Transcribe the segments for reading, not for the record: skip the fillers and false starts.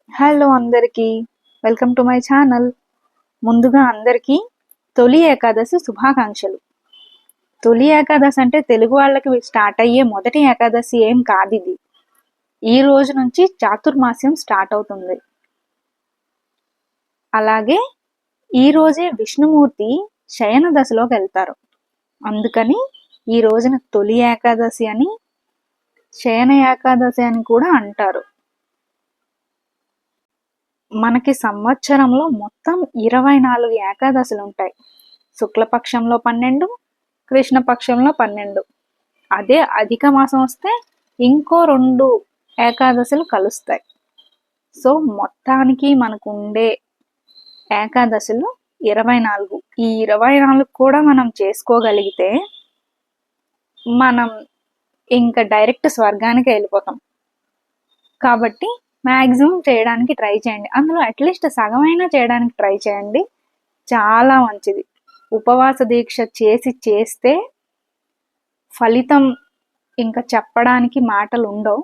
Hello అందరికీ. Welcome to my channel. ముందుగా అందరికీ తొలి ఏకాదశి శుభాకాంక్షలు. తొలి ఏకాదశి అంటే తెలుగు వాళ్ళకి స్టార్ట్ అయ్యే మొదటి ఏకాదశి ఏం కాదిది. ఈ రోజు నుంచి చాతుర్మాస్యం స్టార్ట్ అవుతుంది. అలాగే ఈ రోజే విష్ణుమూర్తి శయన దశలోకి వెళ్తారు. అందుకని ఈ రోజున తొలి ఏకాదశి అని, శయన ఏకాదశి అని కూడా అంటారు. మనకి సంవత్సరంలో మొత్తం 24 ఏకాదశులు ఉంటాయి. శుక్లపక్షంలో 12, కృష్ణపక్షంలో 12. అదే అధిక మాసం వస్తే ఇంకో 2 ఏకాదశులు కలుస్తాయి. సో మొత్తానికి మనకు ఉండే ఏకాదశులు 24. ఈ 24 కూడా మనం చేసుకోగలిగితే మనం ఇంకా డైరెక్ట్ స్వర్గానికి వెళ్ళిపోతాం. కాబట్టి మ్యాక్సిమం చేయడానికి ట్రై చేయండి. అందులో అట్లీస్ట్ సగమైనా చేయడానికి ట్రై చేయండి. చాలా మంచిది. ఉపవాస దీక్ష చేస్తే ఫలితం ఇంకా చెప్పడానికి మాటలు ఉండవు.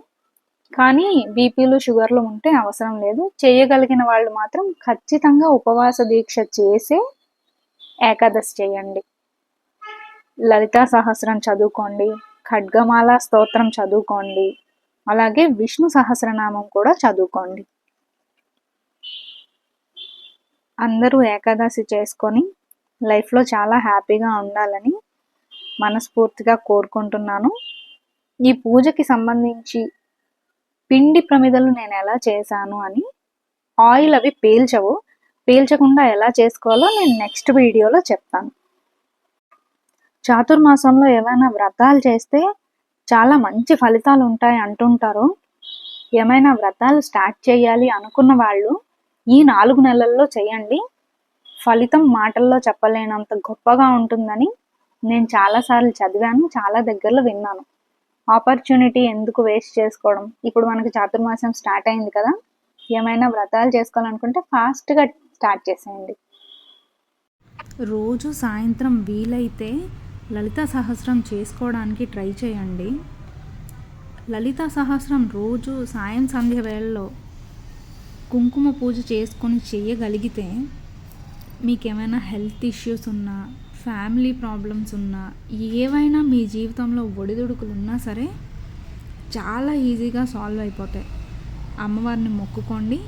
కానీ బీపీలు షుగర్లు ఉంటే అవసరం లేదు. చేయగలిగిన వాళ్ళు మాత్రం ఖచ్చితంగా ఉపవాస దీక్ష చేసే ఏకాదశి చేయండి. లలితా సహస్రం చదువుకోండి, ఖడ్గమాల స్తోత్రం చదువుకోండి, అలాగే విష్ణు సహస్రనామం కూడా చదువుకోండి. అందరూ ఏకాదశి చేసుకొని లైఫ్లో చాలా హ్యాపీగా ఉండాలని మనస్ఫూర్తిగా కోరుకుంటున్నాను. ఈ పూజకి సంబంధించి పిండి ప్రమిదలు నేను ఎలా చేశాను అని, ఆయిల్ అవి పీల్చకుండా ఎలా చేసుకోవాలో నేను నెక్స్ట్ వీడియోలో చెప్తాను. చాతుర్మాసంలో ఏమైనా వ్రతాలు చేస్తే చాలా మంచి ఫలితాలు ఉంటాయి అంటుంటారు. ఏమైనా వ్రతాలు స్టార్ట్ చేయాలి అనుకున్న వాళ్ళు ఈ 4 నెలల్లో చేయండి. ఫలితం మాటల్లో చెప్పలేనంత గొప్పగా ఉంటుందని నేను చాలాసార్లు చదివాను, చాలా దగ్గరలో విన్నాను. ఆపర్చునిటీ ఎందుకు వేస్ట్ చేసుకోవడం? ఇప్పుడు మనకి చాతుర్మాసం స్టార్ట్ అయింది కదా, ఏమైనా వ్రతాలు చేసుకోవాలనుకుంటే ఫాస్ట్గా స్టార్ట్ చేసేయండి. రోజు సాయంత్రం వీలైతే లలితా సహస్రం చేసుకోవడానికి ట్రై చేయండి. లలితా సహస్రం రోజు సాయం సంధ్య వేళల్లో కుంకుమ పూజ చేసుకొని చేయగలిగితే మీకు ఏమైనా హెల్త్ ఇష్యూస్ ఉన్నా, ఫ్యామిలీ ప్రాబ్లమ్స్ ఉన్నా, ఏవైనా మీ జీవితంలో ఒడిదుడుకులు ఉన్నా సరే చాలా ఈజీగా సాల్వ్ అయిపోతాయి. అమ్మవారిని మొక్కుకోండి.